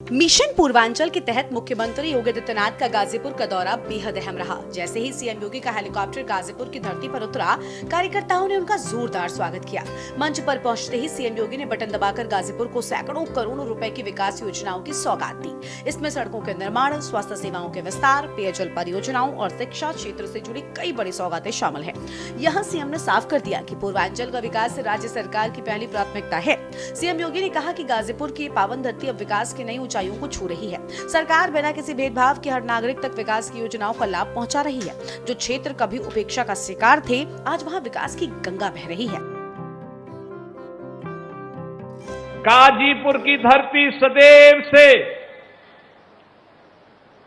Mission Purvanchal के तहत मुख्यमंत्री योगी आदित्यनाथ का गाजीपुर का दौरा बेहद अहम रहा। जैसे ही सीएम योगी का हेलीकॉप्टर गाजीपुर की धरती पर उतरा, कार्यकर्ताओं ने उनका जोरदार स्वागत किया। मंच पर पहुंचते ही सीएम योगी ने बटन दबाकर गाजीपुर को सैकड़ों करोड़ों रुपए की विकास योजनाओं की सौगात दी। इसमें सड़कों के निर्माण, स्वास्थ्य सेवाओं के विस्तार, पेयजल परियोजनाओं और शिक्षा क्षेत्र से जुड़ी कई बड़ी सौगातें शामिल है। यहाँ सीएम ने साफ कर दिया कि पूर्वांचल का विकास राज्य सरकार की पहली प्राथमिकता है। सीएम योगी ने कहा कि गाजीपुर की पावन धरती अब विकास की नई ऊंचाइयों को छू रही है। सरकार बिना किसी भेदभाव के हर नागरिक तक विकास की योजनाओं का लाभ पहुंचा रही है। जो क्षेत्र कभी उपेक्षा का शिकार थे, आज वहां विकास की गंगा बह रही है। गाजीपुर की धरती सदैव से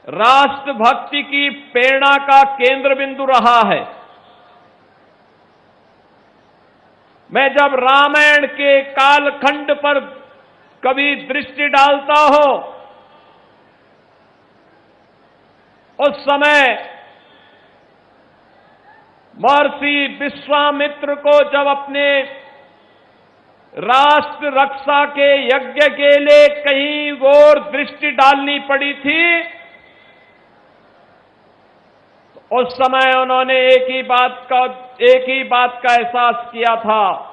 राष्ट्रभक्ति की प्रेरणा का केंद्र बिंदु रहा है। मैं जब रामायण के कालखंड पर कभी दृष्टि डालता हूं, उस समय महर्षि विश्वामित्र को जब अपने राष्ट्र रक्षा के यज्ञ के लिए कहीं और दृष्टि डालनी पड़ी थी, तो उस समय उन्होंने एक ही बात का एहसास किया था।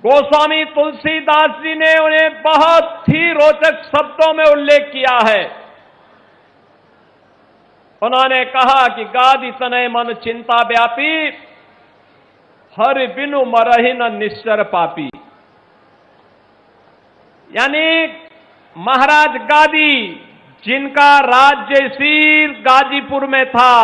गोस्वामी तुलसीदास जी ने उन्हें बहुत ही रोचक शब्दों में उल्लेख किया है। उन्होंने कहा कि गादि तनय मन चिंता व्यापी, हरि बिनु मरहि न निश्चर पापी। यानी महाराज गादी, जिनका राज्य शीर गाजीपुर में था,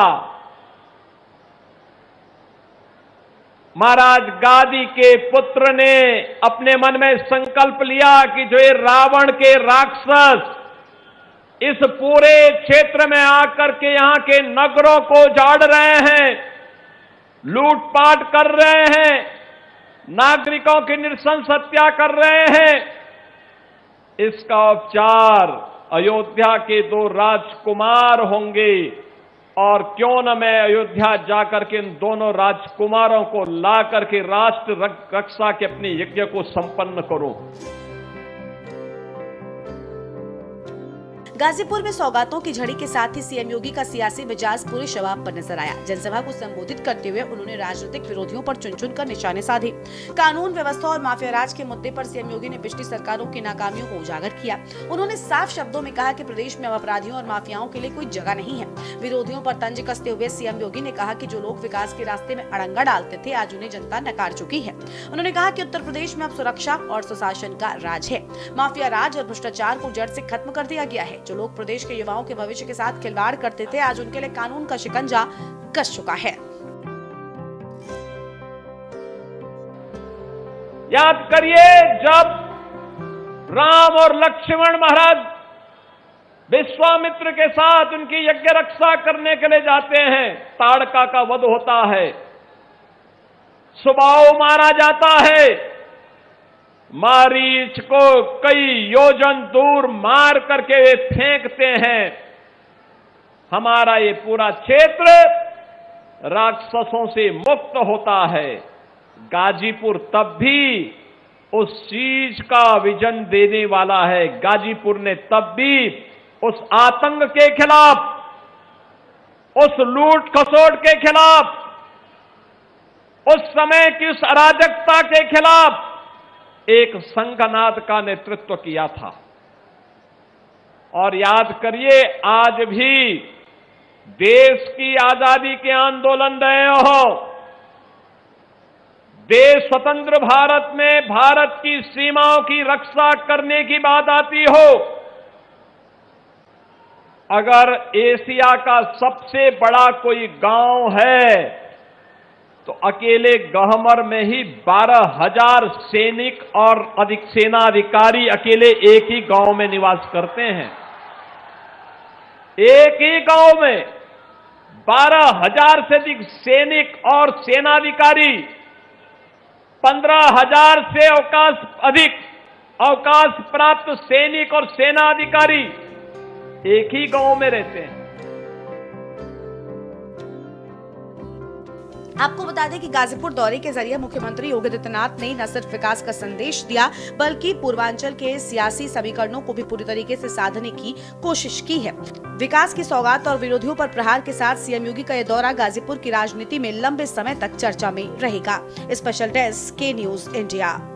महाराज गादी के पुत्र ने अपने मन में संकल्प लिया कि जो ये रावण के राक्षस इस पूरे क्षेत्र में आकर के यहां के नगरों को उजाड़ रहे हैं, लूटपाट कर रहे हैं, नागरिकों की नृशंस हत्या कर रहे हैं, इसका उपचार अयोध्या के 2 राजकुमार होंगे। और क्यों न मैं अयोध्या जाकर के इन दोनों राजकुमारों को ला करके राष्ट्र रक्षा के अपने यज्ञ को संपन्न करूं। गाजीपुर में सौगातों की झड़ी के साथ ही सीएम योगी का सियासी मिजाज पूरे शबाब पर नजर आया। जनसभा को संबोधित करते हुए उन्होंने राजनीतिक विरोधियों पर चुन चुन कर निशाने साधे। कानून व्यवस्था और माफिया राज के मुद्दे पर सीएम योगी ने पिछली सरकारों की नाकामियों को उजागर किया। उन्होंने साफ शब्दों में कहा कि प्रदेश में अपराधियों और माफियाओं के लिए कोई जगह नहीं है। विरोधियों पर तंज कसते हुए सीएम योगी ने कहा कि जो लोग विकास के रास्ते में अड़ंगा डालते थे, आज उन्हें जनता नकार चुकी है। उन्होंने कहा कि उत्तर प्रदेश में अब सुरक्षा और सुशासन का राज है। माफिया राज और भ्रष्टाचार को जड़ से खत्म कर दिया गया है। जो लोग प्रदेश के युवाओं के भविष्य के साथ खिलवाड़ करते थे, आज उनके लिए कानून का शिकंजा कस चुका है। याद करिए, जब राम और लक्ष्मण महाराज विश्वामित्र के साथ उनकी यज्ञ रक्षा करने के लिए जाते हैं, ताड़का का वध होता है, सुबाहु मारा जाता है, मारीच को कई योजन दूर मार करके वे फेंकते हैं। हमारा ये पूरा क्षेत्र राक्षसों से मुक्त होता है। गाजीपुर तब भी उस चीज का विजन देने वाला है। गाजीपुर ने तब भी उस आतंक के खिलाफ, उस लूट खसोट के खिलाफ, उस समय की उस अराजकता के खिलाफ एक संघनाद का नेतृत्व किया था। और याद करिए, आज भी देश की आजादी के आंदोलन रहे हो, देश स्वतंत्र भारत में भारत की सीमाओं की रक्षा करने की बात आती हो, अगर एशिया का सबसे बड़ा कोई गांव है तो अकेले गहमर में ही 12,000 सैनिक और अधिक सेना अधिकारी अकेले एक ही गांव में निवास करते हैं। एक ही गांव में 12,000 से अधिक सैनिक और सेनाधिकारी, 15,000 से अधिक अवकाश प्राप्त सैनिक और सेना अधिकारी एक ही गांव में रहते हैं। आपको बता दें कि गाजीपुर दौरे के जरिए मुख्यमंत्री योगी आदित्यनाथ ने न सिर्फ विकास का संदेश दिया, बल्कि पूर्वांचल के सियासी समीकरणों को भी पूरी तरीके से साधने की कोशिश की है। विकास की सौगात और विरोधियों पर प्रहार के साथ सीएम योगी का यह दौरा गाजीपुर की राजनीति में लंबे समय तक चर्चा में रहेगा। स्पेशल डेस्क के न्यूज इंडिया।